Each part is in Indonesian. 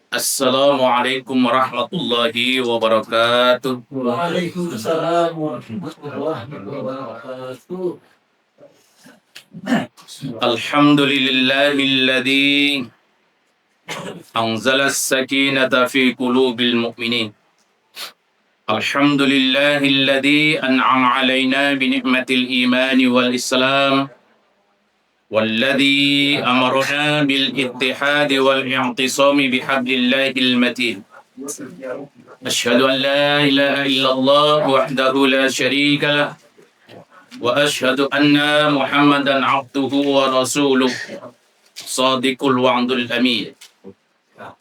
Assalamualaikum warahmatullahi wabarakatuh. Waalaikumsalam warahmatullahi wabarakatuh. Alhamdulillahilladzi anzala as-sakinata fi qulubil mu'minin. Alhamdulillahilladzi an'ama 'alaina bi ni'matil imani wal islam. والذي أمرنا بالاتحاد والاعتصام بحبل الله المتين. أشهد أن لا إله إلا الله وحده لا شريك له وأشهد أن محمدا عبده ورسوله صادق الوعد الأمين.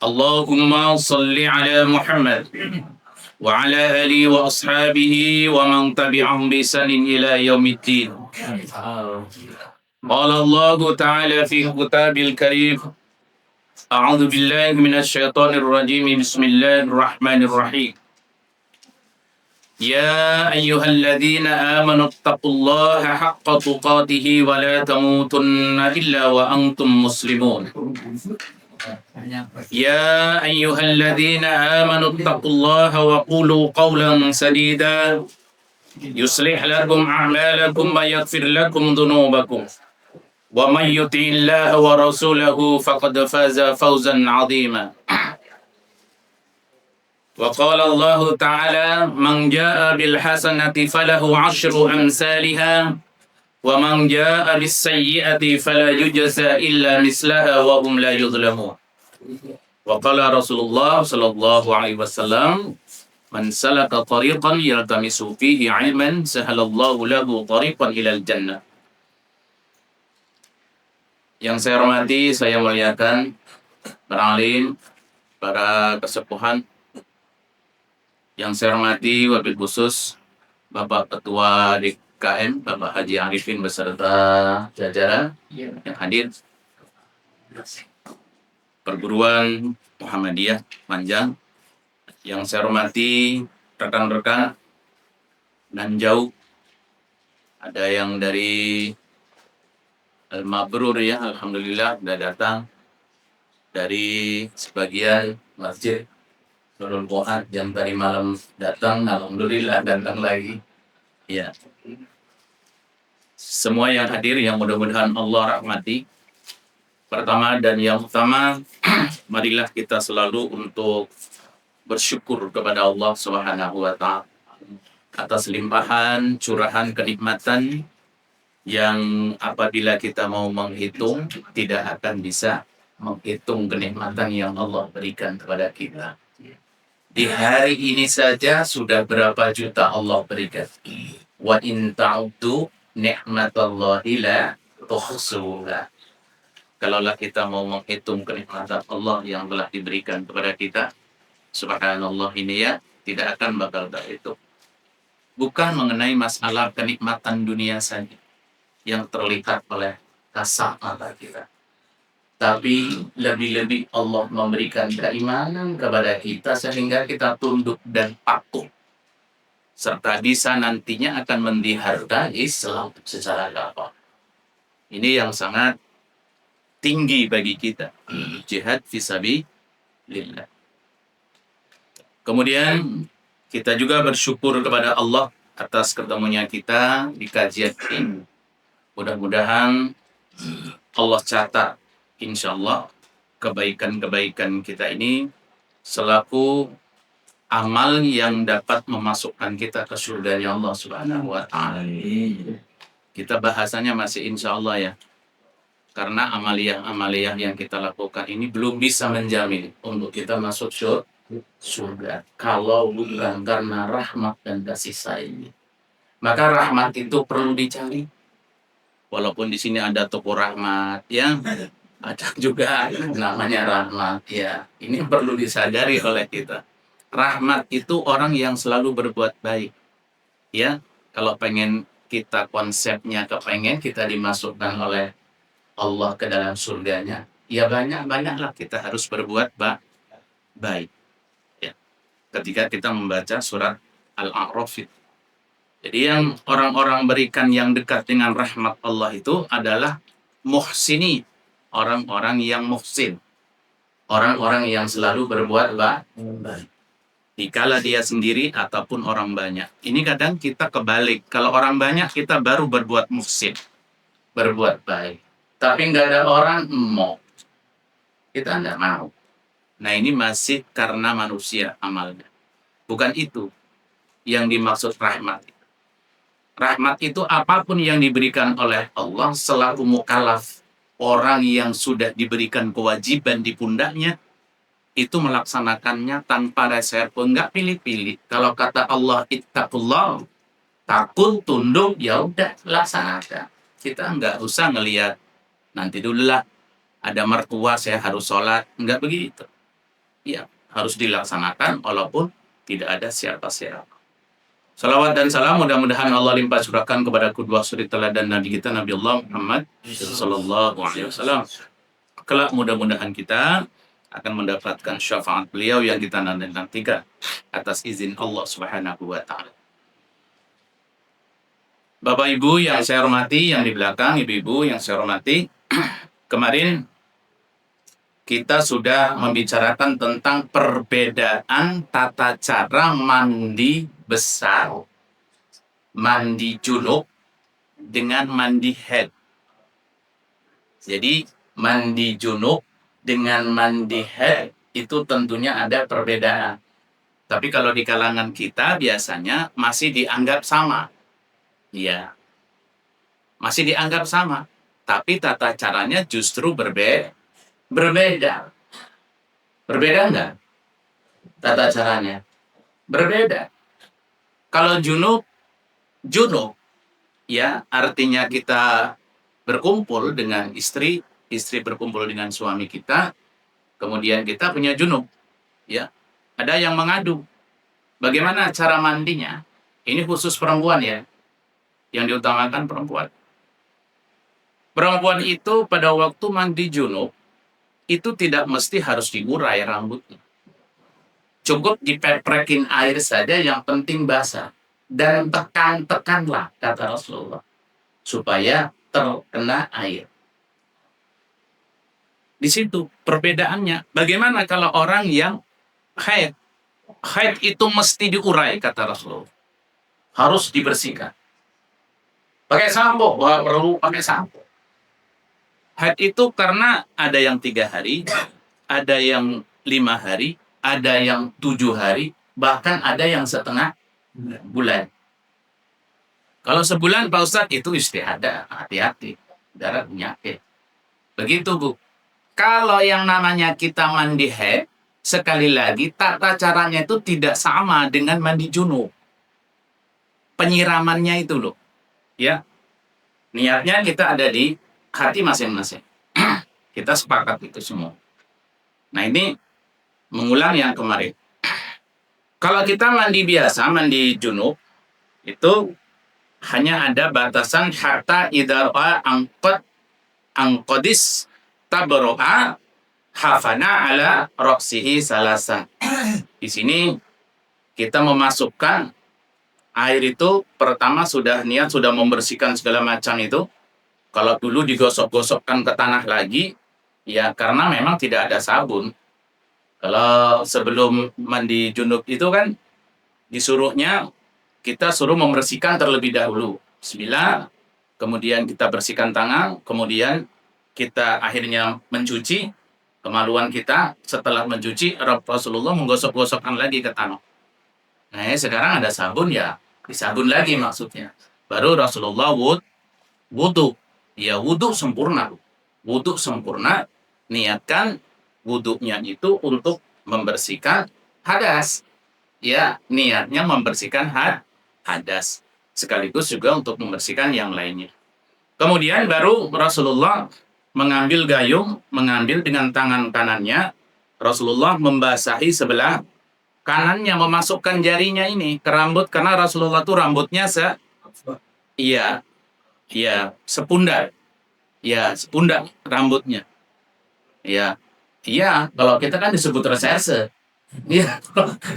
اللهم صل على محمد وعلى آله وأصحابه ومن تبعهم بإحسان إلى يوم الدين. قال الله تعالى في كتابه الكريم: أعوذ بالله من الشيطان الرجيم. بسم الله الرحمن الرحيم. يا أيها الذين آمنوا اتقوا الله حق تقاته ولا تموتن إلا وأنتم مسلمون. يا أيها الذين آمنوا اتقوا الله وقولوا قولا سديدا يصلح لكم أعمالكم ويغفر لكم ذنوبكم ومن يطع الله ورسوله فقد فاز فوزا عظيما. وقال الله تعالى: من جاء بالحسنة فله عشر أمثالها ومن جاء بالسيئة فلا يجزى إلا مثلها وهم لا يظلمون. وقال رسول الله صلى الله عليه وسلم: من سلك طريقا يلتمس فيه علما سهل الله له طريقا إلى الجنة. Yang saya hormati, saya muliakan para alim, para kesepuhan. Yang saya hormati wabil khusus Bapak Ketua DKM, Bapak Haji Arifin beserta jajaran yang hadir. Perguruan Muhammadiyah Panjang. Yang saya hormati rekan-rekan dan jauh. Ada yang dari Al-Mabrur ya, alhamdulillah sudah datang dari sebagian masjid Nurul Quran yang tadi malam datang, alhamdulillah datang lagi. Ya. Semua yang hadir yang mudah-mudahan Allah rahmati. Pertama dan yang utama, marilah kita selalu untuk bersyukur kepada Allah Subhanahu wa taala atas limpahan curahan kenikmatan yang apabila kita mau menghitung tidak akan bisa menghitung kenikmatan yang Allah berikan kepada kita. Di hari ini saja sudah berapa juta Allah berikan. Wa in ta'uddu ni'matallahi la tuhsuha. Kalaulah kita mau menghitung kenikmatan Allah yang telah diberikan kepada kita, subhanallah ini ya, tidak akan bakal terhitung. Bukan mengenai masalah kenikmatan dunia saja yang terlihat oleh kasat mata kita. Tapi lebih-lebih Allah memberikan keimanan kepada kita sehingga kita tunduk dan patuh. Serta bisa nantinya akan mendihargai Islam secara gampang. Ini yang sangat tinggi bagi kita. Jihad fisabilillah. Kemudian kita juga bersyukur kepada Allah atas ketemunya kita di kajian ini. Mudah-mudahan Allah catat insya Allah kebaikan-kebaikan kita ini selaku amal yang dapat memasukkan kita ke surganya Allah Subhanahu wa taala. Kita bahasanya masih insya Allah ya. Karena amaliyah-amaliyah yang kita lakukan ini belum bisa menjamin untuk kita masuk surga kalau bukan karena rahmat dan kasih sayang. Maka rahmat itu perlu dicari. Walaupun di sini ada toko rahmat, ya, ada juga namanya rahmat, ya. Ini perlu disadari oleh kita. Rahmat itu orang yang selalu berbuat baik, ya. Kalau pengen kita konsepnya kepengen kita dimasukkan oleh Allah ke dalam surganya, ya banyak-banyaklah kita harus berbuat baik. Ya. Ketika kita membaca surat Al-A'raf. Jadi yang orang-orang berikan yang dekat dengan rahmat Allah itu adalah muhsini, orang-orang yang muhsin, orang-orang yang selalu berbuat baik. Dikala dia sendiri ataupun orang banyak. Ini kadang kita kebalik. Kalau orang banyak kita baru berbuat muhsin, berbuat baik. Tapi nggak ada orang mau, kita nggak mau. Nah ini masih karena manusia amalnya. Bukan itu yang dimaksud rahmat. Rahmat itu apapun yang diberikan oleh Allah selaku mukallaf, orang yang sudah diberikan kewajiban di pundaknya, itu melaksanakannya tanpa reserve, enggak pilih-pilih. Kalau kata Allah ittaqullah, takut, tunduk, ya udah laksanakan. Kita enggak usah ngelihat nanti dulu lah, ada mertua saya harus sholat, enggak begitu. Ya, harus dilaksanakan walaupun tidak ada siapa-siapa. Salawat dan salam mudah-mudahan Allah limpah curahkan kepada kedua suri teladan Nabi kita Nabi Allah Muhammad sallallahu alaihi wasallam. Kelak mudah-mudahan kita akan mendapatkan syafaat beliau yang kita nantikan atas izin Allah Subhanahu wa taala. Bapak Ibu yang saya hormati, yang di belakang ibu-ibu yang saya hormati, kemarin kita sudah membicarakan tentang perbedaan tata cara mandi besar, mandi junub dengan mandi haid. Jadi mandi junub dengan mandi haid itu tentunya ada perbedaan. Tapi kalau di kalangan kita biasanya masih dianggap sama. Ya, masih dianggap sama. Tapi tata caranya justru berbeda. Berbeda enggak? Tata caranya berbeda. Kalau junub, ya artinya kita berkumpul dengan istri berkumpul dengan suami kita, kemudian kita punya junub. Ya, ada yang mengadu. Bagaimana cara mandinya? Ini khusus perempuan ya, yang diutamakan perempuan. Perempuan itu pada waktu mandi junub, itu tidak mesti harus diurai rambutnya. Cukup dipeprekin air saja, yang penting basah. Dan tekan-tekanlah, kata Rasulullah, supaya terkena air. Di situ perbedaannya. Bagaimana kalau orang yang haid? Haid itu mesti diurai, kata Rasulullah. Harus dibersihkan. Pakai sampo, perlu pakai sampo. Haid itu karena ada yang 3 hari, ada yang 5 hari, ada yang 7 hari, bahkan ada yang setengah bulan. Kalau sebulan Pak Ustadz itu istiadah, hati-hati, darah penyakit. Begitu Bu. Kalau yang namanya kita mandi haid, sekali lagi tata caranya itu tidak sama dengan mandi junub. Penyiramannya itu loh, ya. Niatnya kita ada di hati masing-masing. Kita sepakat itu semua. Nah ini mengulang yang kemarin. Kalau kita mandi biasa, mandi junub, itu hanya ada batasan hatta idara angkodis tabro'a hafana ala roksihi salasan. Di sini kita memasukkan air itu, pertama sudah niat, sudah membersihkan segala macam itu. Kalau dulu digosok-gosokkan ke tanah lagi, ya karena memang tidak ada sabun. Kalau sebelum mandi junub itu kan disuruhnya kita suruh membersihkan terlebih dahulu. Bismillah, kemudian kita bersihkan tangan, kemudian kita akhirnya mencuci. Kemaluan kita setelah mencuci, Rasulullah menggosok-gosokkan lagi ke tanah. Nah sekarang ada sabun, ya disabun lagi maksudnya. Baru Rasulullah wudhu. Ya wudhu sempurna. Wudhu sempurna, niatkan wudhunya itu untuk membersihkan hadas. Ya, niatnya membersihkan hadas. Sekaligus juga untuk membersihkan yang lainnya. Kemudian baru Rasulullah mengambil gayung, mengambil dengan tangan kanannya, Rasulullah membasahi sebelah kanannya, memasukkan jarinya ini ke rambut, karena Rasulullah itu rambutnya sepundak. Ya, sepundak rambutnya. Ya, iya, kalau kita kan disebut reserse. Iya,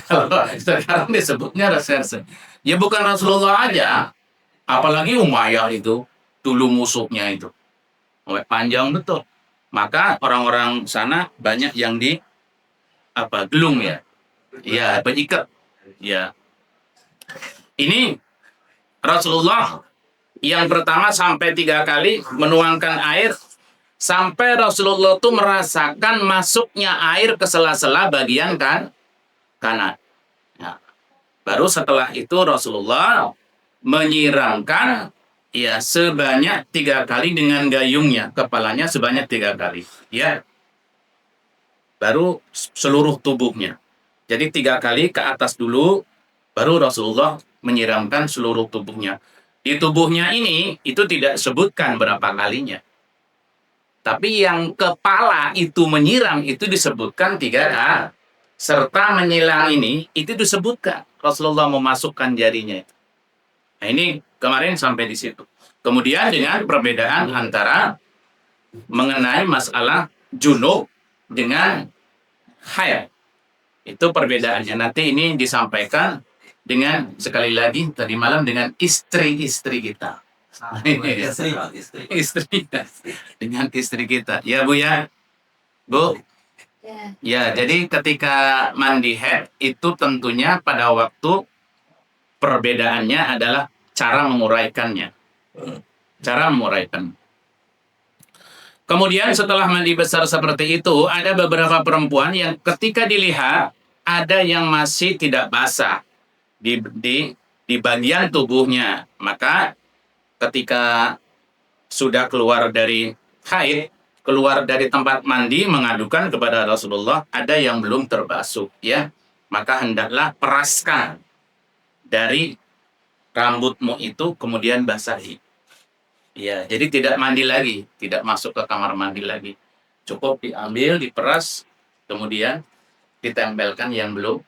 kalau sekarang disebutnya reserse. Ya bukan Rasulullah aja, apalagi Umayyah itu, dulu musuhnya itu. Panjang betul. Maka orang-orang sana banyak yang di gelung ya. Ya, pengikat. Ya. Ini Rasulullah yang pertama sampai 3 kali menuangkan air sampai Rasulullah tuh merasakan masuknya air ke sela-sela bagian kanan. Ya. Baru setelah itu Rasulullah menyiramkan ya sebanyak 3 kali dengan gayungnya, kepalanya sebanyak 3 kali. Ya. Baru seluruh tubuhnya. Jadi 3 kali ke atas dulu, baru Rasulullah menyiramkan seluruh tubuhnya. Di tubuhnya ini, itu tidak sebutkan berapa kalinya. Tapi yang kepala itu menyiram, itu disebutkan 3 kali. Serta menyilang ini, itu disebutkan. Rasulullah memasukkan jarinya. Nah ini kemarin sampai di situ. Kemudian dengan perbedaan antara mengenai masalah junub dengan haid. Itu perbedaannya. Nanti ini disampaikan dengan sekali lagi tadi malam dengan istri-istri kita. Istri dengan istri kita. Ya Bu ya. Bu. Ya, jadi ketika mandi haid itu tentunya pada waktu perbedaannya adalah cara menguraikannya. Cara menguraikan. Kemudian setelah mandi besar seperti itu, ada beberapa perempuan yang ketika dilihat ada yang masih tidak basah di bagian tubuhnya. Maka ketika sudah keluar dari haid, keluar dari tempat mandi mengadukan kepada Rasulullah, ada yang belum terbasuh ya. Maka hendaklah peraskan dari rambutmu itu kemudian basahi. Ya, jadi tidak mandi lagi, tidak masuk ke kamar mandi lagi. Cukup diambil, diperas, kemudian ditempelkan yang belum.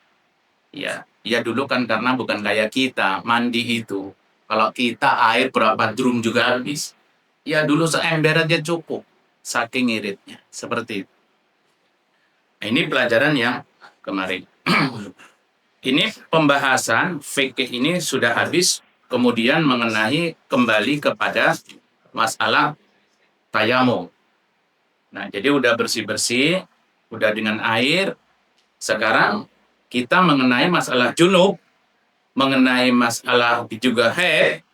Ya dulu kan karena bukan kayak kita, mandi itu. Kalau kita air berapa drum juga habis. Ya dulu seember aja cukup, saking iritnya. Seperti itu. Nah, ini pelajaran yang kemarin. Ini pembahasan fikih ini sudah habis, kemudian mengenai kembali kepada masalah tayamum. Nah, jadi udah bersih-bersih, udah dengan air. Sekarang kita mengenai masalah junub, mengenai masalah juga haid,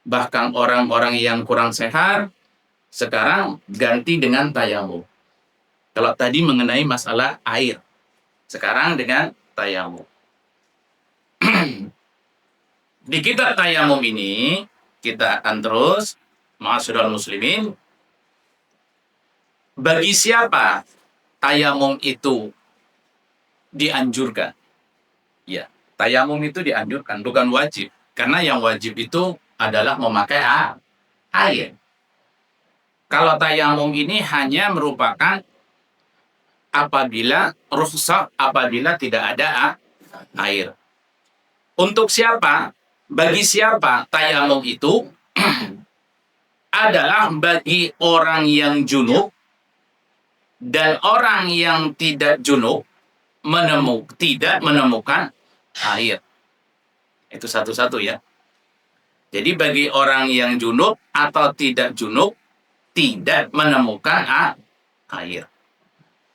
bahkan orang-orang yang kurang sehat, sekarang ganti dengan tayamum. Kalau tadi mengenai masalah air, sekarang dengan tayamum. Di kitab tayamum ini, kita akan terus ma'asyiral muslimin, bagi siapa tayamum itu dianjurkan? Ya, tayamum itu dianjurkan, bukan wajib. Karena yang wajib itu adalah memakai air. Kalau tayamum ini hanya merupakan apabila rukhsah, apabila tidak ada air. Untuk siapa? Bagi siapa tayamum itu? Adalah bagi orang yang junub dan orang yang tidak junub tidak menemukan air. Itu satu-satu ya. Jadi bagi orang yang junub atau tidak junub tidak menemukan air.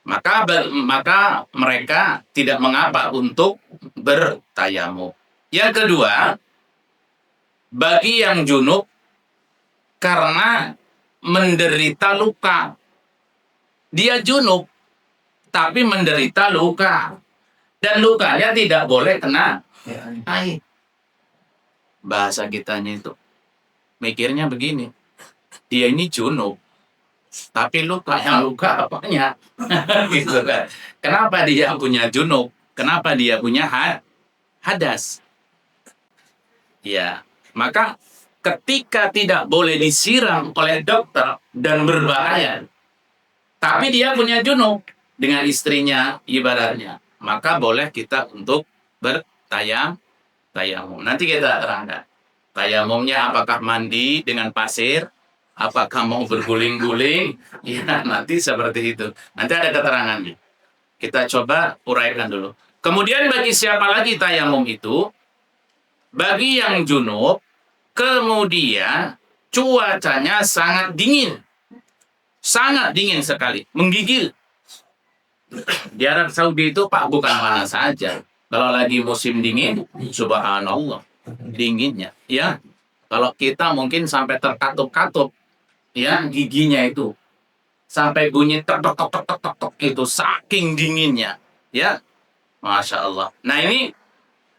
Maka mereka tidak mengapa untuk bertayamum. Yang kedua, bagi yang junub karena menderita luka. Dia junub, tapi menderita luka. Dan lukanya tidak boleh kena air. Bahasa kitanya itu. Mikirnya begini. Dia ini junub, tapi lukanya luka apanya? Gitu kan. Kenapa dia punya junub? Kenapa dia punya hadas? Ya, maka ketika tidak boleh disiram oleh dokter dan berbahaya, tapi dia punya junub dengan istrinya ibaratnya, maka boleh kita untuk bertayamum. Nanti kita terangkan. Tayamumnya apakah mandi dengan pasir, apakah mau berguling-guling, ya nanti seperti itu. Nanti ada keterangannya. Kita coba uraikan dulu. Kemudian bagi siapa lagi tayamum itu? Bagi yang junub, kemudian cuacanya sangat dingin. sangat dingin sekali, menggigil. Di Arab Saudi itu Pak bukan panas saja. Kalau lagi musim dingin, subhanallah, dinginnya. Ya, kalau kita mungkin sampai terkatup-katup, ya giginya itu sampai bunyi tok tok tok tok tok tok tok, itu saking dinginnya. Ya, masya Allah. Nah ini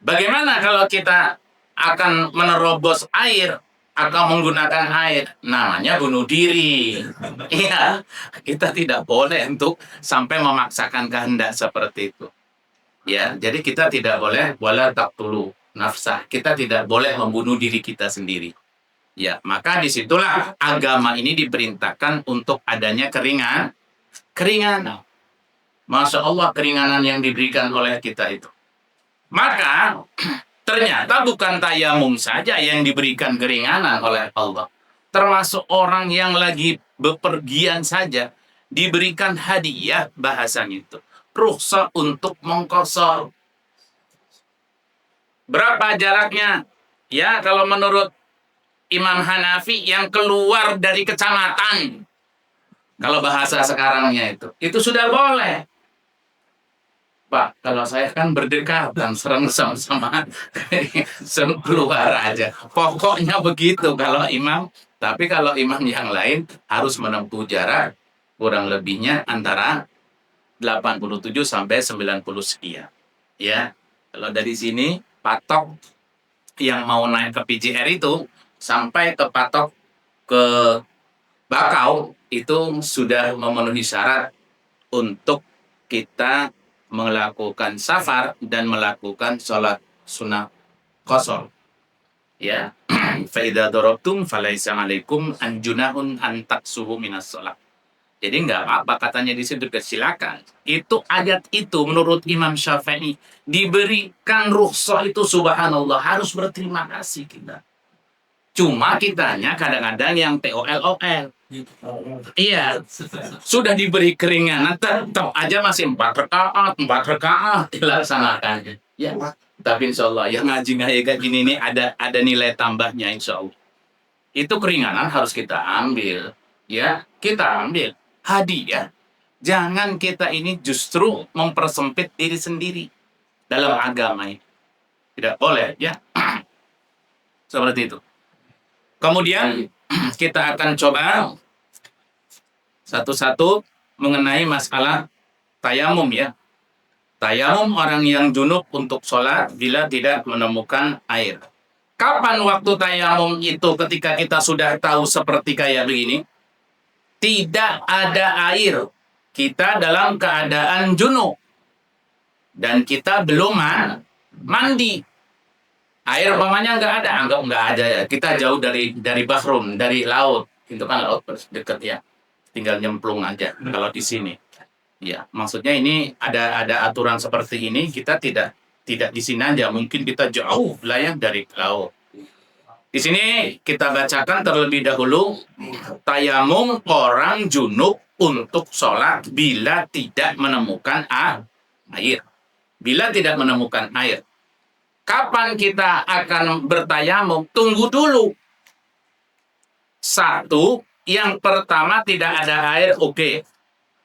bagaimana kalau kita akan menerobos air atau menggunakan air? Namanya bunuh diri. Iya, kita tidak boleh untuk sampai memaksakan kehendak seperti itu. Ya, jadi kita tidak boleh wala taqtulu nafsah. Kita tidak boleh membunuh diri kita sendiri. Ya, maka disitulah agama ini diperintahkan untuk adanya keringanan. Masya Allah, keringanan yang diberikan oleh kita itu. Maka ternyata bukan tayamum saja yang diberikan keringanan oleh Allah. Termasuk orang yang lagi bepergian saja diberikan hadiah, bahasanya itu rukhsah untuk mengqashar. Berapa jaraknya? Ya, kalau menurut Imam Hanafi yang keluar dari kecamatan. Kalau bahasa sekarangnya itu sudah boleh. Pak, kalau saya kan berdekatan, serem sama-sama keluar aja. Pokoknya begitu kalau imam. Tapi kalau imam yang lain harus menempuh jarak kurang lebihnya antara 87 sampai 90 sekian. Ya, kalau dari sini patok yang mau naik ke PJR itu sampai ke patok ke Bakau itu sudah memenuhi syarat untuk kita melakukan safar dan melakukan sholat sunnah qashar. Ya, fa idza darabtum falaisa alaikum an junahun an taqsuhu minas shalah. Jadi nggak apa-apa katanya di situ, silakan. Itu ayat itu menurut Imam Syafi'i diberikan rukhsah itu, subhanallah, harus berterima kasih kita. Cuma kitanya kadang-kadang yang TOL-OL. Iya, sudah diberi keringanan, tetap aja masih 4 rakaat dilaksanakan. Ya, tapi insya Allah yang ngaji kayak gini ini ada nilai tambahnya insya Allah. Itu keringanan harus kita ambil, ya kita ambil hadiah. Jangan kita ini justru mempersempit diri sendiri dalam agama ini. Tidak boleh, ya. Seperti itu. Kemudian kita akan coba satu-satu mengenai masalah tayamum, ya. Tayamum orang yang junub untuk sholat bila tidak menemukan air. Kapan waktu tayamum itu? Ketika kita sudah tahu seperti kayak begini, tidak ada air, kita dalam keadaan junub dan kita belum mandi. Air umpamanya nggak ada, anggap nggak ada. Kita jauh dari bahrum, dari laut. Itu kan laut dekat, ya. Tinggal nyemplung aja kalau di sini. Ya, maksudnya ini ada aturan seperti ini, kita tidak di sini aja. Mungkin kita jauh lah ya dari laut. Di sini kita bacakan terlebih dahulu tayamum orang junub untuk sholat bila tidak menemukan air. Bila tidak menemukan air. Kapan kita akan bertayamum? Tunggu dulu. Satu, yang pertama tidak ada air, oke.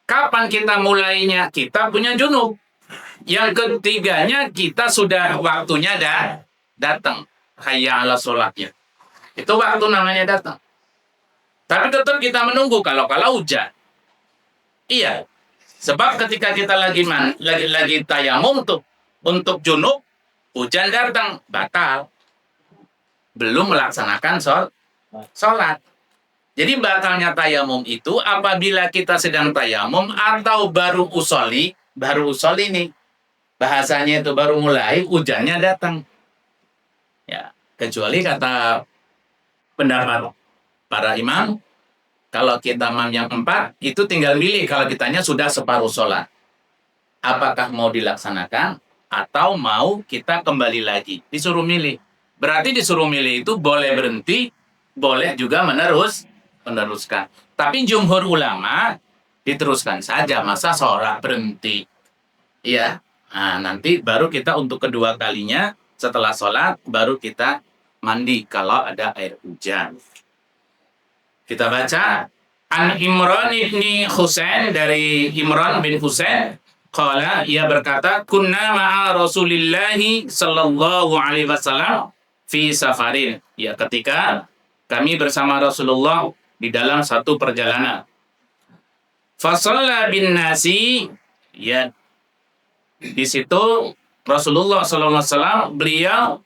Kapan kita mulainya? Kita punya junub. Yang ketiganya kita sudah waktunya datang. Hayya ala sholatnya. Itu waktu namanya datang. Tapi tetap kita menunggu kalau hujan. Iya. Sebab ketika kita lagi tayamum tuh untuk junub, hujan datang, batal. Belum melaksanakan sholat. Jadi batalnya tayamum itu apabila kita sedang tayamum atau baru usoli nih. Bahasanya itu baru mulai, hujannya datang. Ya, kecuali kata pendapat para imam, kalau kita imam yang 4, itu tinggal milih kalau kitanya sudah separuh sholat. Apakah mau dilaksanakan atau mau kita kembali lagi? Disuruh milih. Berarti disuruh milih itu boleh berhenti, boleh juga meneruskan. Tapi jumhur ulama diteruskan saja, masa sholat berhenti. Iya. Nah, nanti baru kita untuk kedua kalinya setelah sholat baru kita mandi kalau ada air hujan. Kita baca An Imran ibni Husain, dari Imran bin Husain, qala, ia berkata, kunna ma'a Rasulillahi sallallahu alaihi wasallam fi safarin. Ya, ketika kami bersama Rasulullah di dalam satu perjalanan. Fasalla bin nasi, ya, di situ Rasulullah sallallahu alaihi wasallam beliau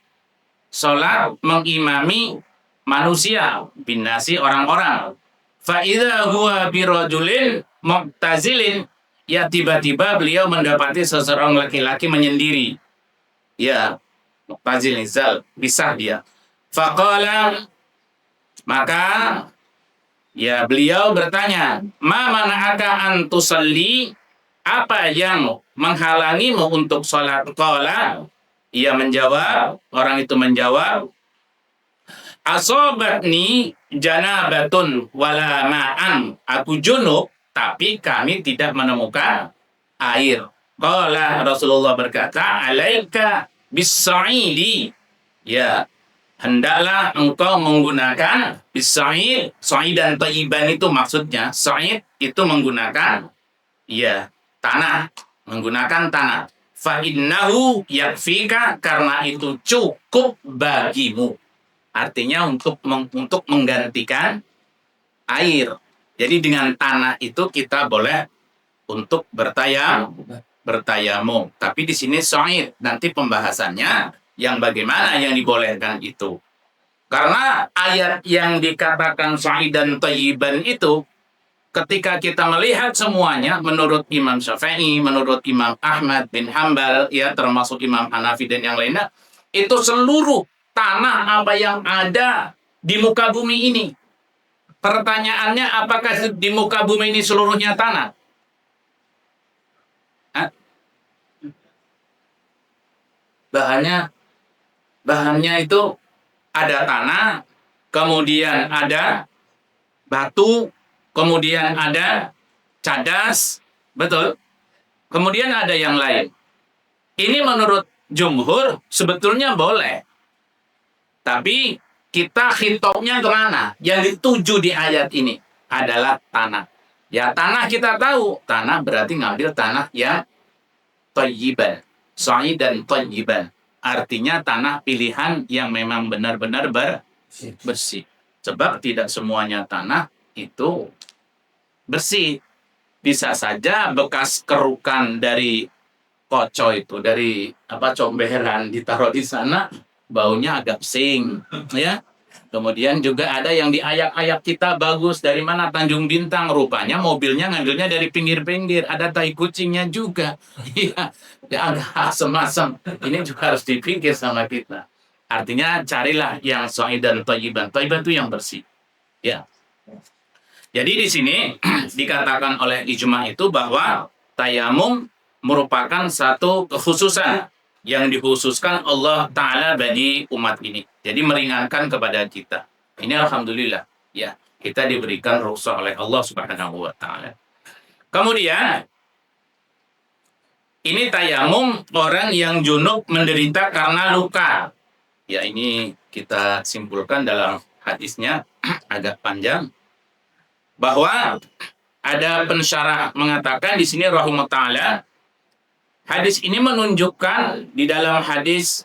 salat mengimami manusia, bin nasi, orang-orang. Fa idza huwa birajulin mu'tazilin, ya tiba-tiba beliau mendapati seseorang laki-laki menyendiri. Ya, mu'tazil izal, pisah dia. Faqala, maka ya beliau bertanya, ma mana'aka an tusalli, apa yang menghalangimu untuk sholat? Qala, ia menjawab, orang itu menjawab, asobatni janabatun wala ma'an, aku junub tapi kami tidak menemukan air. Qala, Rasulullah berkata, alaika bis-sa'idi, ya, hendaklah engkau menggunakan bis-sa'id. Sa'idan thayyiban itu maksudnya, sa'id itu menggunakan, ya, tanah, menggunakan tanah. Fa innahu yakfika, karena itu cukup bagimu. Artinya untuk menggantikan air. Jadi dengan tanah itu kita boleh untuk bertayamum. Tapi di sini sa'id, nanti pembahasannya yang bagaimana yang dibolehkan itu. Karena ayat yang dikatakan sa'idan thayyiban itu, ketika kita melihat semuanya, menurut Imam Syafi'i, menurut Imam Ahmad bin Hambal, ya, termasuk Imam Hanafi dan yang lainnya, itu seluruh tanah apa yang ada di muka bumi ini. Pertanyaannya, apakah di muka bumi ini seluruhnya tanah? Hah? Bahannya itu ada tanah, kemudian ada batu, kemudian ada cadas, betul? Kemudian ada yang lain. Ini menurut jumhur sebetulnya boleh. Tapi kita hitopnya kemana? Yang dituju di ayat ini adalah tanah. Ya, tanah kita tahu. Tanah berarti ngambil tanah yang thayyiban. Sa'idan thayyiban. Artinya tanah pilihan yang memang benar-benar bersih. Sebab tidak semuanya tanah itu bersih. Bisa saja bekas kerukan dari koco itu, dari comberan ditaruh di sana, baunya agak pesing, ya. Kemudian juga ada yang di ayak-ayak kita bagus, dari mana? Tanjung Bintang, rupanya mobilnya ngambilnya dari pinggir-pinggir, ada tai kucingnya juga. Iya, ya, agak asem-asem. Ini juga harus dipikir sama kita. Artinya carilah yang sa'idan thayyiban. Thayyiban itu yang bersih. Ya. Jadi di sini dikatakan oleh ijma itu bahwa tayamum merupakan satu kekhususan yang dikhususkan Allah Ta'ala bagi umat ini. Jadi meringankan kepada kita. Ini alhamdulillah, ya, kita diberikan rukhsah oleh Allah Subhanahu wa Ta'ala. Kemudian ini tayamum orang yang junub menderita karena luka. Ya, ini kita simpulkan dalam hadisnya agak panjang, bahwa ada pensyarah mengatakan di sini rahimahullah ta'ala, hadis ini menunjukkan di dalam hadis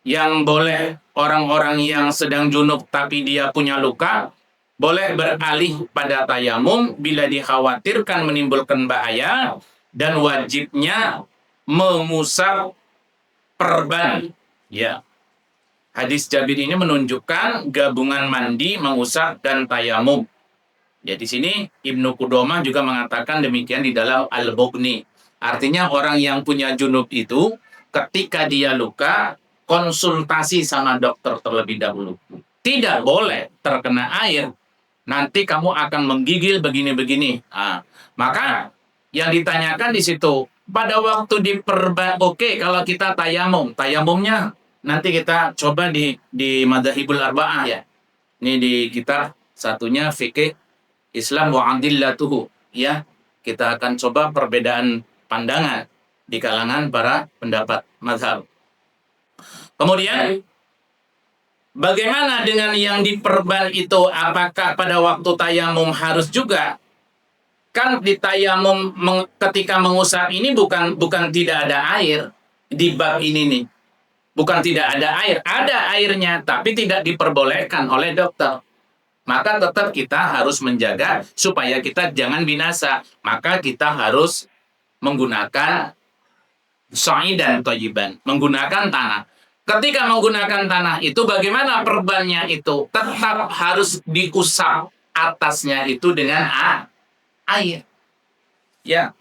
yang boleh orang-orang yang sedang junub tapi dia punya luka boleh beralih pada tayamum bila dikhawatirkan menimbulkan bahaya, dan wajibnya mengusap perban. Ya. Hadis Jabir ini menunjukkan gabungan mandi, mengusap, dan tayamum. Ya, di sini Ibnu Qudamah juga mengatakan demikian di dalam Al-Bughni. Artinya orang yang punya junub itu ketika dia luka, konsultasi sama dokter terlebih dahulu. Tidak boleh terkena air. Nanti kamu akan menggigil begini-begini. Nah, maka yang ditanyakan di situ, pada waktu oke, kalau kita tayamumnya nanti kita coba di Madzhabul Arba'ah, ya. Ini di kitab satunya fikih Islam wa adillatuhu, ya. Kita akan coba perbedaan pandangan di kalangan para pendapat mazhab. Kemudian Bagaimana dengan yang diperban itu? Apakah pada waktu tayamum harus juga? Kan di tayamum ketika mengusap ini bukan tidak ada air di bab ini nih. Bukan tidak ada air, ada airnya, tapi tidak diperbolehkan oleh dokter. Maka tetap kita harus menjaga supaya kita jangan binasa. Maka kita harus menggunakan sa'idan thayyiban, menggunakan tanah. Ketika menggunakan tanah itu bagaimana perbannya itu? Tetap harus diusap atasnya itu dengan air. Ya,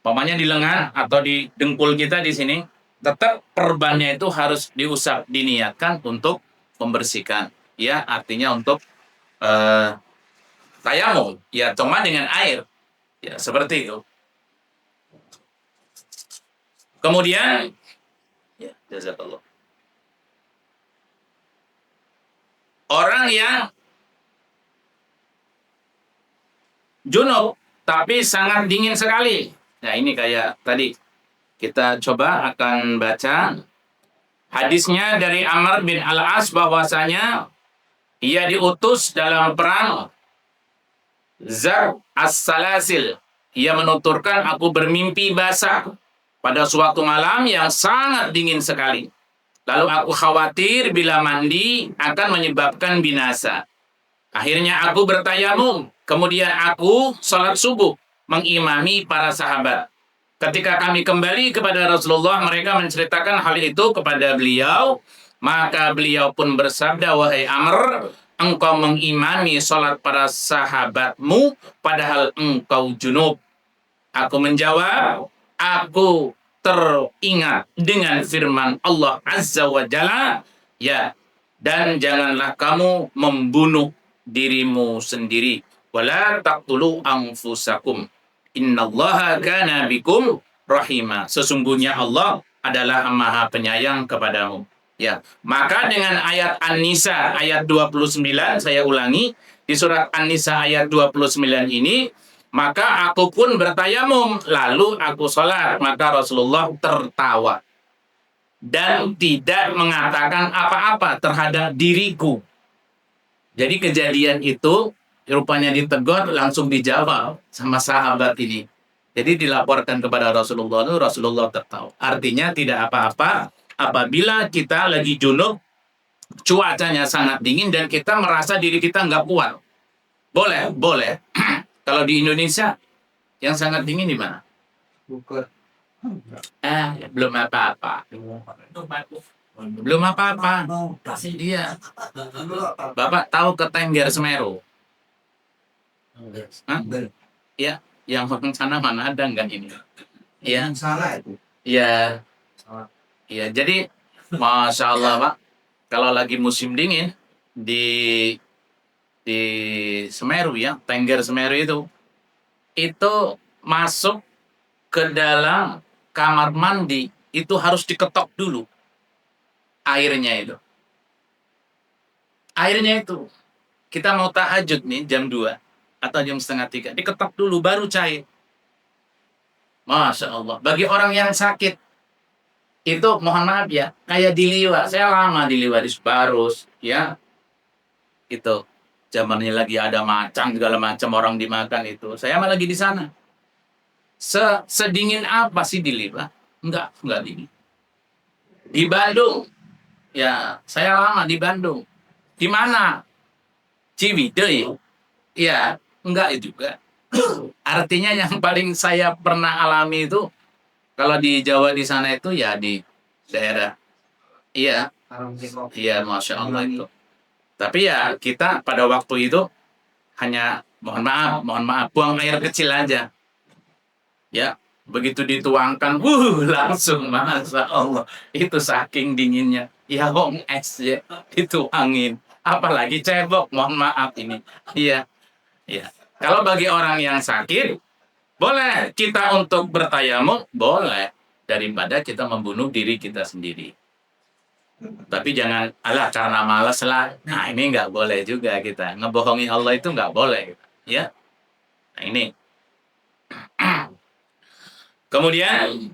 umpamanya di lengan atau di dengkul kita di sini, tetap perbannya itu harus diusap, diniatkan untuk membersihkan. Ya, artinya untuk tayamum. Ya, cuma dengan air. Ya, seperti itu. Kemudian, ya, jazakallah. Orang yang junub tapi sangat dingin sekali. Nah, ini kayak tadi kita coba akan baca hadisnya dari Amr bin Al-As bahwasanya ia diutus dalam perang Zar As-Salasil. Ia menuturkan, aku bermimpi basah pada suatu malam yang sangat dingin sekali. Lalu aku khawatir bila mandi akan menyebabkan binasa. Akhirnya aku bertayamum. Kemudian aku sholat subuh mengimami para sahabat. Ketika kami kembali kepada Rasulullah, mereka menceritakan hal itu kepada beliau. Maka beliau pun bersabda, wahai Amr, engkau mengimami sholat para sahabatmu padahal engkau junub. Aku menjawab, aku teringat dengan firman Allah Azza wa Jalla, ya, dan janganlah kamu membunuh dirimu sendiri. Wala taqtulu anfusakum. Innallaha kana bikum rahima. Sesungguhnya Allah adalah Maha Penyayang kepadamu. Ya, maka dengan ayat An-Nisa ayat 29, saya ulangi, di surat An-Nisa ayat 29 ini, maka aku pun bertayamum, lalu aku sholat. Maka Rasulullah tertawa dan tidak mengatakan apa-apa terhadap diriku. Jadi kejadian itu rupanya ditegur, langsung dijawab sama sahabat ini. Jadi dilaporkan kepada Rasulullah, itu Rasulullah tertawa. Artinya tidak apa-apa apabila kita lagi junub, cuacanya sangat dingin dan kita merasa diri kita nggak kuat. Boleh, boleh. Kalau di Indonesia yang sangat dingin di mana? Bukan. Belum apa-apa. Belum apa-apa. Iya. Bapak tahu ke Tengger Semeru? Hah? Ya, yang orang sana mana ada nggak ini? Iya. Salah itu. Iya. Iya, jadi Masya Allah Pak, kalau lagi musim dingin di Semeru ya, Tengger Semeru itu masuk ke dalam kamar mandi itu harus diketok dulu airnya itu. Airnya itu kita mau tahajud nih jam 2 atau jam setengah 3, diketok dulu baru cair. Masya Allah. Bagi orang yang sakit itu mohon maaf ya, kayak di Liwa. Saya lama di Liwa di Sebarus ya. Itu zamannya lagi ada macan segala macam orang dimakan itu. Saya malah lagi di sana. Sedingin apa sih di Liwa? Enggak dingin. Di Bandung, ya saya lama di Bandung. Di mana? Ciwidey. Ya, enggak juga. Artinya yang paling saya pernah alami itu, kalau di Jawa di sana itu ya di daerah. Iya, iya Masya Allah itu. Tapi ya kita pada waktu itu hanya mohon maaf, buang air kecil aja. Ya, begitu dituangkan, langsung Masya Allah. Itu saking dinginnya. Ya hong es ya, dituangin. Apalagi cebok, mohon maaf ini. Iya, iya. Kalau bagi orang yang sakit, boleh kita untuk bertayamum, boleh. Daripada kita membunuh diri kita sendiri. Tapi jangan, alah karena malas lah. Nah ini nggak boleh juga kita. Ngebohongi Allah itu nggak boleh. Ya. Nah ini. Kemudian,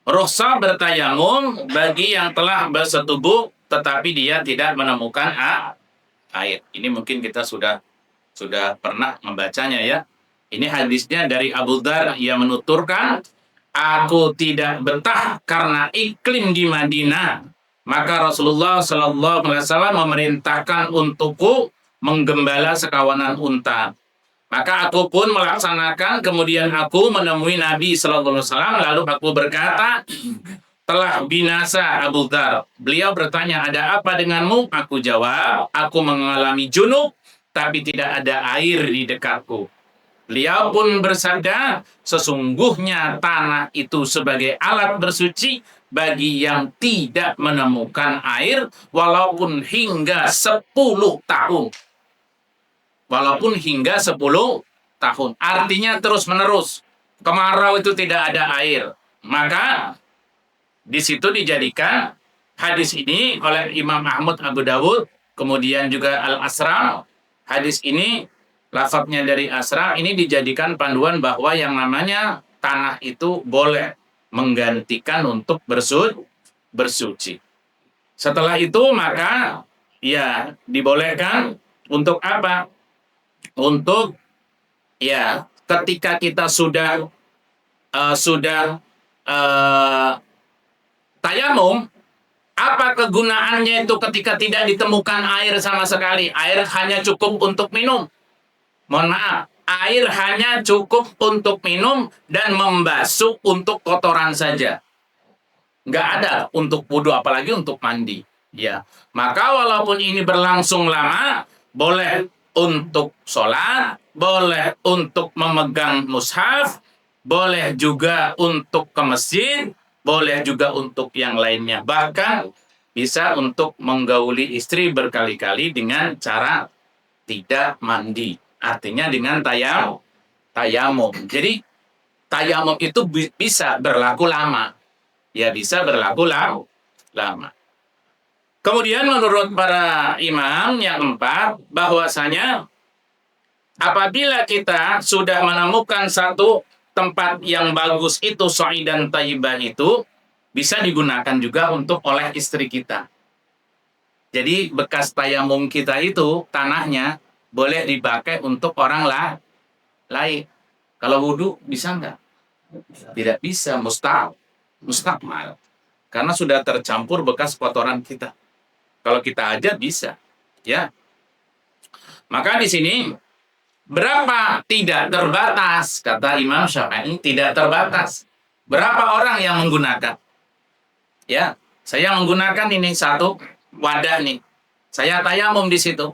rukhsah bertayamum bagi yang telah bersetubuh tetapi dia tidak menemukan air. Ini mungkin kita sudah pernah membacanya ya. Ini hadisnya dari Abu Dzar yang menuturkan, aku tidak betah karena iklim di Madinah. Maka Rasulullah Shallallahu Alaihi Wasallam memerintahkan untukku menggembala sekawanan unta. Maka aku pun melaksanakan, kemudian aku menemui Nabi Shallallahu Alaihi Wasallam, lalu aku berkata, telah binasa Abu Dzar. Beliau bertanya, ada apa denganmu? Aku jawab, aku mengalami junub, tapi tidak ada air di dekatku. Beliau pun bersabda, sesungguhnya tanah itu sebagai alat bersuci bagi yang tidak menemukan air, walaupun hingga 10 tahun. Walaupun hingga 10 tahun. Artinya terus menerus. Kemarau itu tidak ada air. Maka di situ dijadikan hadis ini oleh Imam Ahmad Abu Dawud, kemudian juga Al-Asra. Hadis ini, lafadznya dari Asra, ini dijadikan panduan bahwa yang namanya tanah itu boleh menggantikan untuk bersuci. Setelah itu maka ya dibolehkan untuk apa? Untuk ya ketika kita sudah tayamum, apa kegunaannya itu ketika tidak ditemukan air sama sekali? Air hanya cukup untuk minum. Mohon maaf, air hanya cukup untuk minum dan membasuh untuk kotoran saja. Nggak ada untuk wudhu, apalagi untuk mandi. Ya, maka walaupun ini berlangsung lama, boleh untuk sholat, boleh untuk memegang mushaf, boleh juga untuk ke masjid, boleh juga untuk yang lainnya. Bahkan bisa untuk menggauli istri berkali-kali dengan cara tidak mandi. Artinya dengan tayamum. Jadi tayamum itu bisa berlaku lama. Ya, bisa berlaku lama. Kemudian menurut para imam yang keempat, bahwasanya apabila kita sudah menemukan satu tempat yang bagus itu, Sa'idan Thayyibah itu, bisa digunakan juga untuk oleh istri kita. Jadi bekas tayamum kita itu, tanahnya, boleh dipakai untuk orang lain. Kalau wudhu, bisa nggak? Tidak bisa, mustahil. Karena sudah tercampur bekas kotoran kita. Kalau kita aja bisa, ya. Maka di sini berapa? Tidak terbatas, kata Imam Syafi'i, tidak terbatas. Berapa orang yang menggunakan? Ya, saya menggunakan ini satu wadah nih. Saya tayamum di situ.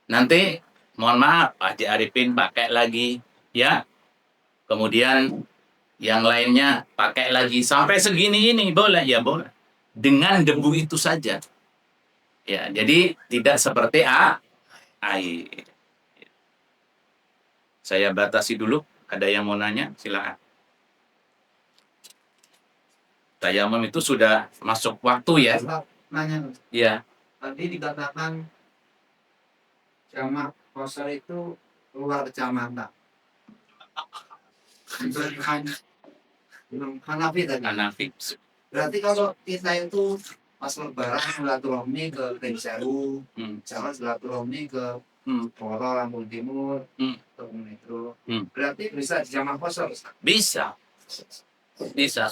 Nanti, mohon maaf, Haji Arifin pakai lagi, ya. Kemudian yang lainnya pakai lagi sampai segini ini, boleh, ya boleh. Dengan debu itu saja. Ya, jadi tidak seperti air. Saya batasi dulu. Ada yang mau nanya? Silakan. Tayamum itu sudah masuk waktu ya? Nanya. Iya. Tadi dikatakan jamak kosar itu luar kecamatan. Hanafi tadi. Hanafi. Berarti kalau kita itu pas lebaran silaturahmi ke Kensewu, jangan silaturahmi ke Polo, Lampung Timur, ke Metro. Berarti bisa dijamak kosor? Bisa.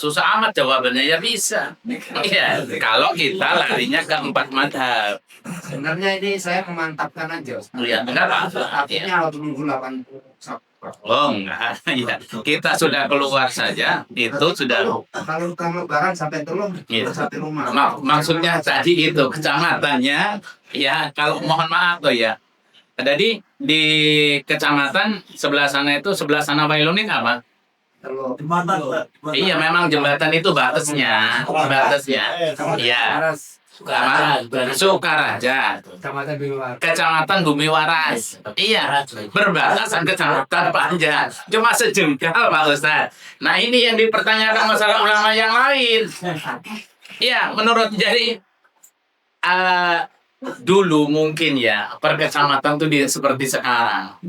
Susah amat jawabannya, ya bisa. Iya, kalau kita larinya ke 4 madhab. Sebenarnya ini saya memantapkan aja. Iya, enggak apa-apa. Artinya harus menunggu 8 Oh enggak, ya. Kita sudah keluar saja, itu sudah. Kalau kamu lebaran sampai Tulung, sampai rumah. Maksudnya tadi itu kecamatannya, ya kalau mohon maaf tuh ya. Jadi di kecamatan sebelah sana Wailunin apa? Iya, memang jembatan itu batasnya. Iya. Sukaraja. Kecamatan Bumi Waras. Iya, berbatasan kecamatan Panjang. Cuma sejengkal, Pak Ustaz. Nah, ini yang dipertanyakan masalah ulama yang lain. Iya, menurut jadi dulu mungkin ya perkecamatan tuh seperti sekarang.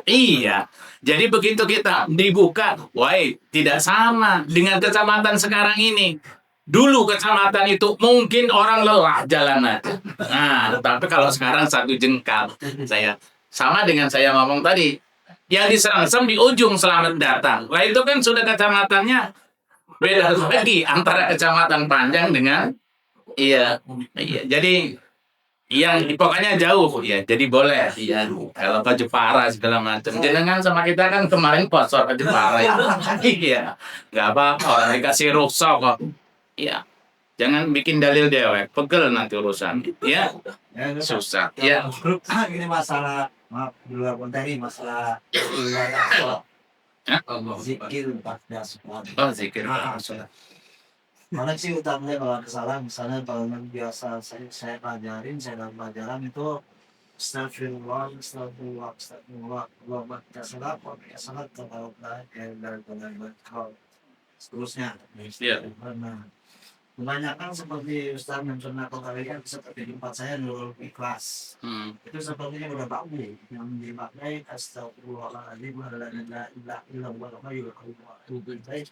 Iya. Jadi begitu kita dibuka, wah, tidak sama dengan kecamatan sekarang ini. Dulu kecamatan itu mungkin orang lelah jalan aja. Nah, tapi kalau sekarang 1 jengkal. Saya sama dengan saya ngomong tadi. Yang di Serangsem di ujung selamat datang. Nah itu kan sudah kecamatannya beda lagi antara kecamatan Panjang dengan iya. Jadi yang pokoknya jauh ya. Jadi boleh ya. Kalau ke Jepara segala macam. Jenengan sama kita kan kemarin sponsor ke Jepara ya. Iya. Nggak apa-apa orang dikasih rusak kok. Iya. Jangan bikin dalil dewek, pegel nanti urusan. Ya, susah. Ya. Ini masalah, maaf dulu aku tadi masalah zikir 14 malam. Oh, zikir. Mana sih utamanya kalau kesalahan, misalnya kalau biasa saya pelajarin, saya dalam pelajaran itu astagfirullah, astagfirullah, astagfirullah, Allah ya salah, ya salah kalau dari seterusnya. Iya. Nah, kebanyakan seperti Ustaz yang pernah kau kalikan seperti di tempat saya Nurul Ikhlas. Itu sepertinya udah baku yang dipakai astagfirullahaladzim wa la ilaha illallah wa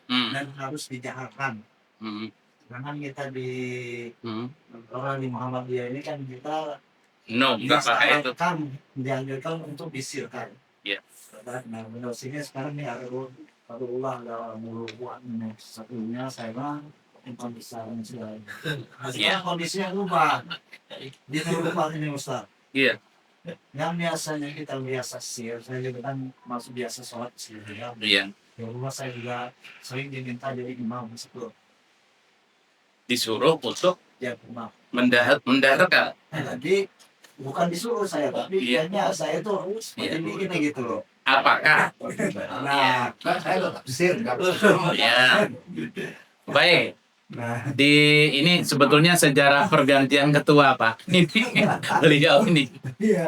dan harus dijaharkan. Jangan kita di orang di Muhammadiyah ini kan kita nggak pakai itu. dianjurkan untuk disirkan. Iya. Nah, menurut sini sekarang ini harus Allah dalam buat satunya saya mah kondisi sudah. Sekarang kondisinya lupa. Di lupa ini Ustaz. Iya. Yang biasanya kita biasa sir, saya juga kan masuk biasa sholat sir. Iya. Di rumah saya juga sering diminta jadi imam sebelum disuruh untuk ya imam. mendaharkan. Jadi bukan disuruh saya, tapi kayaknya saya tuh bikin gitu loh. Apakah? Nah, saya tetap sir, ya. Baik. Nah, ini sebetulnya sejarah pergantian ketua Pak. Ini beliau ini.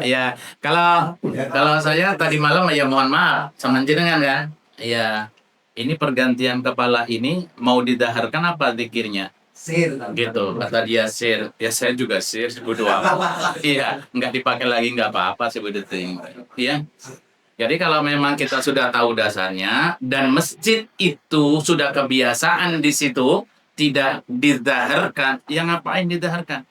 Ya, kalau saya tadi malam ya mohon maaf sama jenengan kan. Ya, ini pergantian kepala ini mau didaharkan apa zikirnya? Sir gitu, kata dia sir. Ya saya juga sir, bodo amat. Iya, nggak dipakai lagi nggak apa-apa sih bodo ting. Iya. Jadi kalau memang kita sudah tahu dasarnya dan masjid itu sudah kebiasaan di situ tidak didaharkan, ya ngapain didaharkan?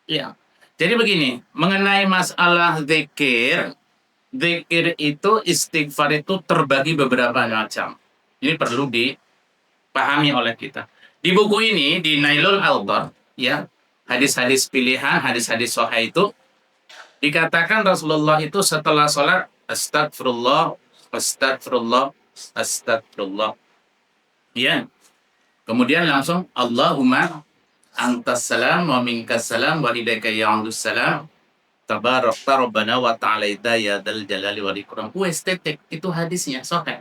Ya. Jadi begini, mengenai masalah zikir itu istighfar itu terbagi beberapa macam. Ini perlu dipahami oleh kita. Di buku ini, di Nailul Awtar, ya, hadis-hadis pilihan, hadis-hadis sahih itu, dikatakan Rasulullah itu setelah sholat, astagfirullah, astagfirullah, astagfirullah. Ya. Kemudian langsung, Allahumma antas salam wa minkas salam wa ilaika ya'udus salam, tabarakta rabbana wa ta'alaita ya dal jalali wal ikram. Estetik, itu hadisnya, sahih.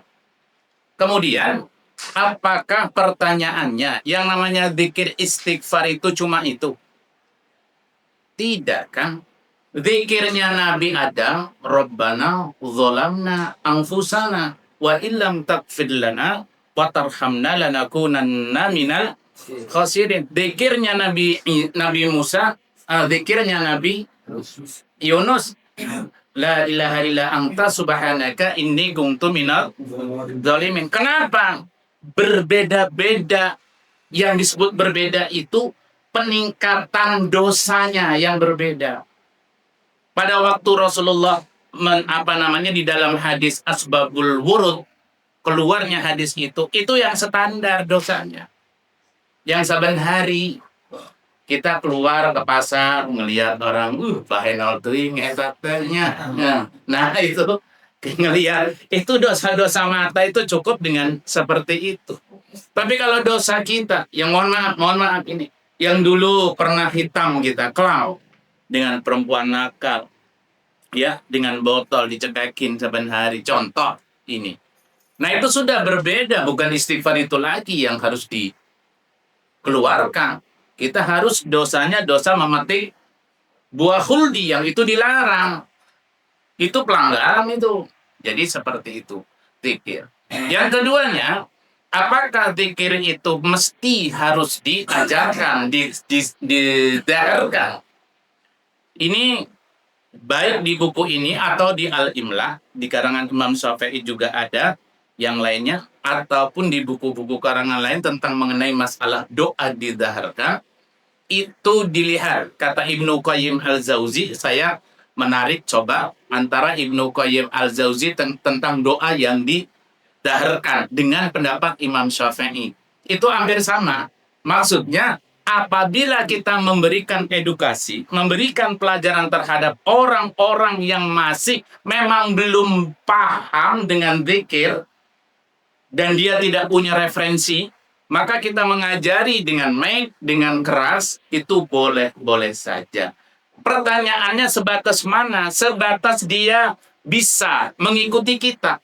Kemudian, apakah pertanyaannya yang namanya zikir istighfar itu cuma itu? Tidak kan? Zikirnya Nabi Adam, Rabbana zalamna anfusana wa illam taghfir lana wa tarhamna lanakunanna minal khasirin. Zikirnya Nabi Musa, zikirnya Nabi Yunus, la ilaha illa anta subhanaka inni kuntu minal zalimin. Kenapa? Berbeda-beda. Yang disebut berbeda itu peningkatan dosanya yang berbeda. Pada waktu Rasulullah di dalam hadis asbabul wurud, keluarnya hadis itu yang standar dosanya. Yang saban hari kita keluar ke pasar ngelihat orang bahenol teuing eta nya. Nah, itu ngelihat itu dosa-dosa mata itu cukup dengan seperti itu. Tapi kalau dosa kita, yang mohon maaf ini, yang dulu pernah hitam kita, kelau dengan perempuan nakal, ya, dengan botol dicekekin saban hari, contoh ini. Nah itu sudah berbeda, bukan istighfar itu lagi yang harus dikeluarkan. Kita harus dosanya dosa memetik buah khuldi yang itu dilarang. Itu pelanggaran itu. Jadi seperti itu zikir. Yang keduanya, apakah zikir itu mesti harus diajarkan, didaharkan? Ini baik di buku ini atau di Al-Imlah, di karangan Imam Syafi'i juga ada, yang lainnya ataupun di buku-buku karangan lain tentang mengenai masalah doa didaharkan, itu dilihat. Kata Ibnu Qayyim al-Jauzi, saya menarik coba antara Ibnu Qayyim al-Jauzi tentang doa yang didaharkan dengan pendapat Imam Syafi'i. Itu hampir sama. Maksudnya, apabila kita memberikan edukasi, memberikan pelajaran terhadap orang-orang yang masih memang belum paham dengan zikir, dan dia tidak punya referensi, maka kita mengajari dengan baik, dengan keras, itu boleh-boleh saja. Pertanyaannya sebatas mana? Sebatas dia bisa mengikuti kita.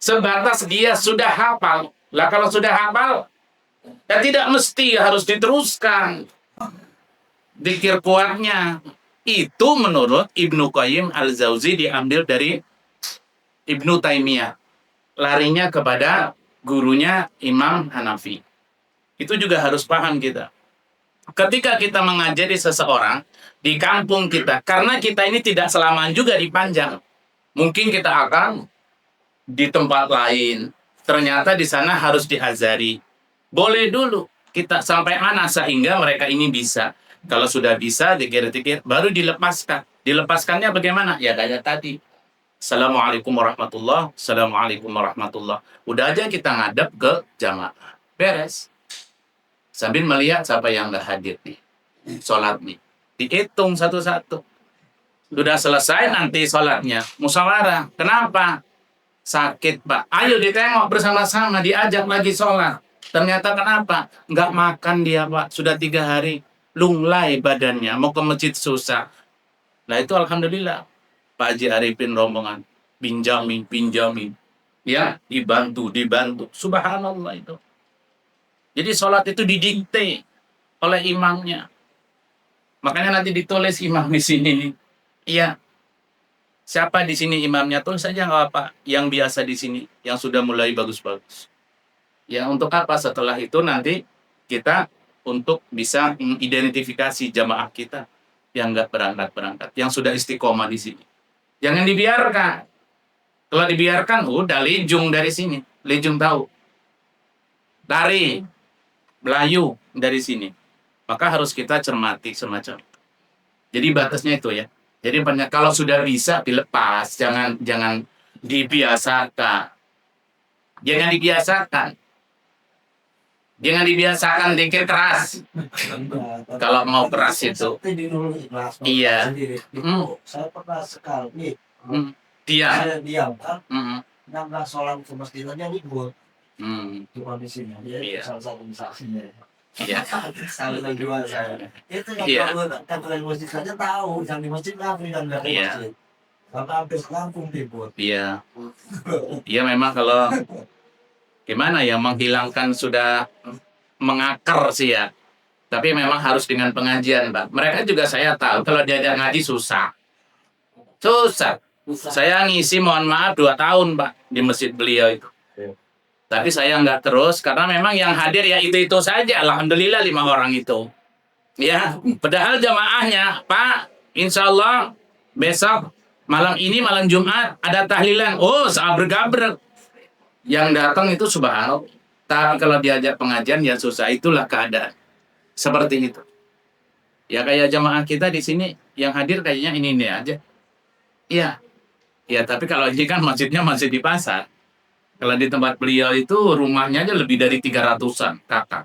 Sebatas dia sudah hafal. Lah kalau sudah hafal, ya tidak mesti harus diteruskan zikir kuatnya. Itu menurut Ibnu Qayyim al-Jauzi diambil dari Ibnu Taimiyah. Larinya kepada gurunya Imam Hanafi. Itu juga harus paham kita. Ketika kita mengajari seseorang di kampung kita, karena kita ini tidak selamanya juga di Panjang. Mungkin kita akan di tempat lain. Ternyata di sana harus diazari. Boleh dulu kita sampai mana sehingga mereka ini bisa. Kalau sudah bisa, dikir-dikir, baru dilepaskan. Dilepaskannya bagaimana? Ya kayak tadi. Assalamualaikum warahmatullah. Assalamualaikum warahmatullah. Udah aja kita ngadep ke jamaah. Beres. Sambil melihat siapa yang nggak hadir nih. Sholat nih. Dihitung satu-satu. Sudah selesai nanti sholatnya. Musyawarah. Kenapa? Sakit, Pak. Ayo ditengok bersama-sama. Diajak lagi sholat. Ternyata kenapa? Nggak makan dia, Pak. Sudah 3 hari. Lunglai badannya. Mau ke masjid susah. Nah itu alhamdulillah. Pak Haji Arifin rombongan pinjamin, ya dibantu. Subhanallah itu. Jadi sholat itu didikte oleh imamnya. Makanya nanti ditulis imam di sini. Iya. Siapa di sini imamnya? Tulis saja nggak apa. Yang biasa di sini, yang sudah mulai bagus-bagus. Ya untuk apa? Setelah itu nanti kita untuk bisa mengidentifikasi jamaah kita yang nggak berangkat, yang sudah istiqomah di sini. Jangan dibiarkan. Kalau dibiarkan, udah lejung dari sini. Lejung tahu. Lari. Melayu dari sini. Maka harus kita cermati semacam. Jadi batasnya itu ya. Jadi kalau sudah bisa dilepas. Jangan dibiasakan. Jangan dibiasakan zikir keras. Kalau mau keras itu. Iya. Saya pernah sekali diam kan. 16 sholat ke masjid aja libur. Cuma di sini. Dia salah satu saksinya. Iya. Salah dua saya. Itu yang kalau masjid saja tahu. Yang di masjid ngapri dan nggak di masjid. Karena hampir kampung libur. Iya. Iya memang kalau gimana ya, menghilangkan sudah mengakar sih ya. Tapi memang harus dengan pengajian, Pak. Mereka juga saya tahu kalau diajak ngaji susah. Saya ngisi mohon maaf 2 tahun, Pak, di masjid beliau itu. Tapi saya nggak terus karena memang yang hadir ya itu saja. Alhamdulillah 5 orang itu. Ya, padahal jamaahnya, Pak, insya Allah besok malam ini malam Jumat ada tahlilan. Oh, bergabrek. Yang datang itu subhanallah. Tapi kalau diajak pengajian ya susah. Itulah keadaan. Seperti itu. Ya kayak jamaah kita di sini yang hadir kayaknya ini aja. Iya. Ya tapi kalau ini kan masjidnya masih di pasar. Kalau di tempat beliau itu rumahnya aja lebih dari 300-an kakak.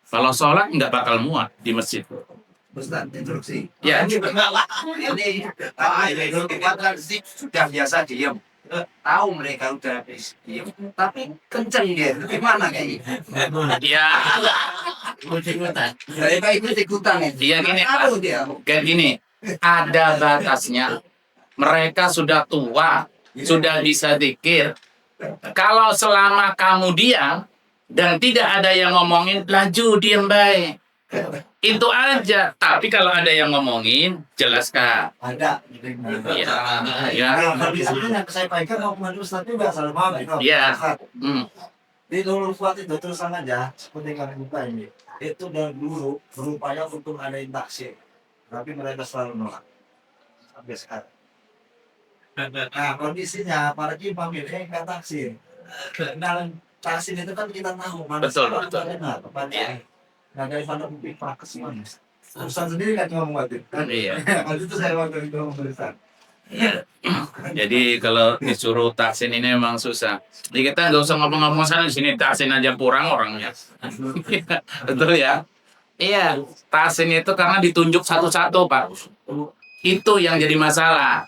Kalau sholat nggak bakal muat di masjid. Ustaz, instruksi. Ya. Ini sudah biasa diem. Tahu mereka udah habis diem, tapi kenceng dia. Gimana kayak gitu? Ya. Mereka ikut-ikutan ya. Iya gini. Tahu dia. Kayak gini. Ada batasnya. Mereka sudah tua, sudah bisa zikir. Kalau selama kamu diam dan tidak ada yang ngomongin, laju diam baik. Itu aja. Tapi kalau ada yang ngomongin, jelaskan. Ada. Ya. Kalau di sana yang saya pakai mau Ustaz juga salah paham. Iya. Di dulu kuat itu terusan aja seperti kami buka ini. Itu dari dulu berupaya untuk ngadain taksir, tapi mereka selalu nolak sampai sekarang. Nah kondisinya para imam ini nggak taksir, Nah, tasin itu kan kita tahu mana Betul, salah, betul. mana benar, mana Iya. nah daripada mungkin pakes mana. Ustaz sendiri kan ngomong waktu itu. Iya. Waktu itu saya waktu itu ngomong Ustaz. Jadi kalau disuruh tahsin ini memang susah. Jadi kita nggak usah ngomong-ngomong sana, di sini tahsin aja kurang orangnya. Betul ya? Iya, tahsin itu karena ditunjuk satu-satu, Pak. Itu yang jadi masalah.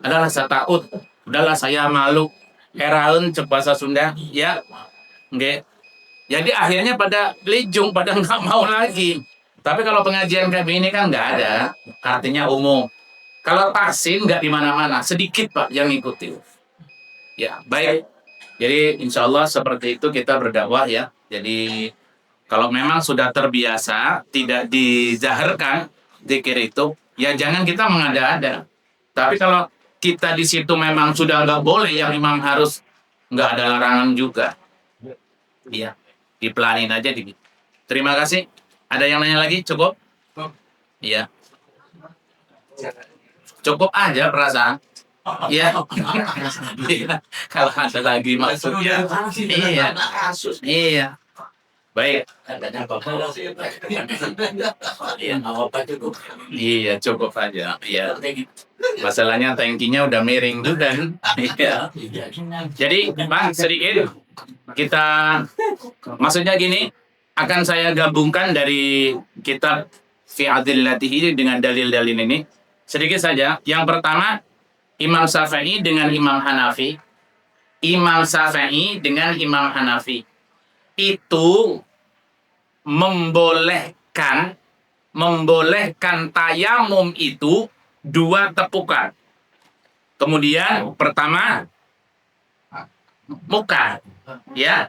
Adalah saya takut, udahlah saya malu. Eraun cek bahasa Sunda, ya, nggak. Jadi akhirnya pada lijung, pada nggak mau lagi. Tapi kalau pengajian kayak ini kan nggak ada, artinya umum. Kalau tahsin nggak di mana-mana, sedikit Pak yang ngikutin. Ya, baik. Jadi insya Allah seperti itu kita berdakwah ya. Jadi kalau memang sudah terbiasa, tidak dizaharkan zikir itu, ya jangan kita mengada-ada. Tapi kalau kita di situ memang sudah nggak boleh, yang memang harus nggak ada larangan juga. Iya, dipelanin aja. Terima kasih. Ada yang nanya lagi? Cukup? Iya. Cukup aja perasaan. Iya. Iya. Kalau ada lagi maksudnya. Iya. Iya. Baik. Iya, cukup aja. Iya. Masalahnya tankinya udah miring tuh dan iya. Jadi, Pak, sedikit kita maksudnya gini, akan saya gabungkan dari kitab Fi Adillatihi dengan dalil-dalil ini. Sedikit saja. Yang pertama, Imam Syafi'i dengan Imam Hanafi. Imam Syafi'i dengan Imam Hanafi. Itu membolehkan tayamum itu 2 tepukan. Kemudian pertama muka, ya,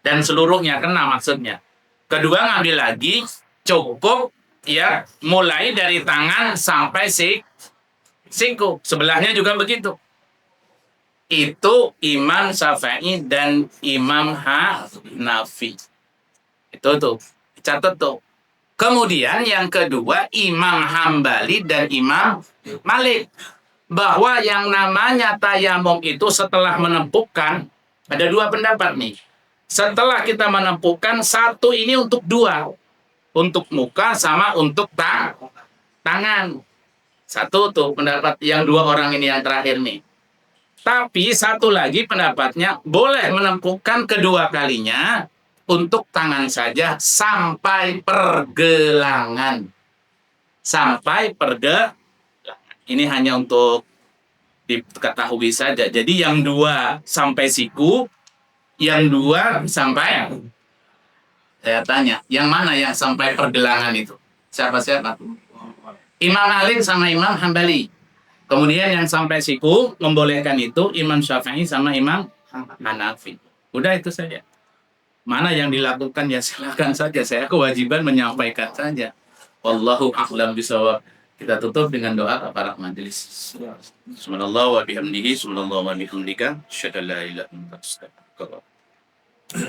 dan seluruhnya kena maksudnya. Kedua ngambil lagi cukup, ya, mulai dari tangan sampai siku. Sebelahnya juga begitu. Itu Imam Syafi'i dan Imam Hanafi. Itu tuh, catat tuh. Kemudian yang kedua Imam Hambali dan Imam Malik. Bahwa yang namanya tayamum itu setelah menempuhkan, ada 2 pendapat nih. Setelah kita menempuhkan, satu ini untuk 2. Untuk muka sama untuk tangan. Satu tuh pendapat yang 2 orang ini yang terakhir nih. Tapi satu lagi pendapatnya boleh menempuhkan kedua kalinya untuk tangan saja sampai pergelangan. Sampai pergelangan. Ini hanya untuk diketahui saja. Jadi yang 2 sampai siku, yang 2 sampai, saya tanya, yang mana yang sampai pergelangan itu? Siapa? Imam Malik sama Imam Hambali. Kemudian yang sampai siku membolehkan itu Imam Syafi'i sama Imam Hanafi. Udah itu saja. Mana yang dilakukan ya silakan saja. Saya kewajiban menyampaikan saja. Wallahu a'lam bishawab. Kita tutup dengan doa kepada majelis. Subhanallah wa bihamdihi, subhanallah wa bihamdika, asyhadu an la ilaha illa anta, astaghfiruka.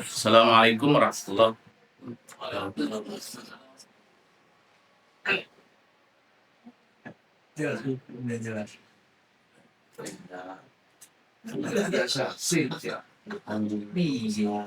Assalamualaikum warahmatullahi wabarakatuh. Jelas. Biasa sih ya. Bisa.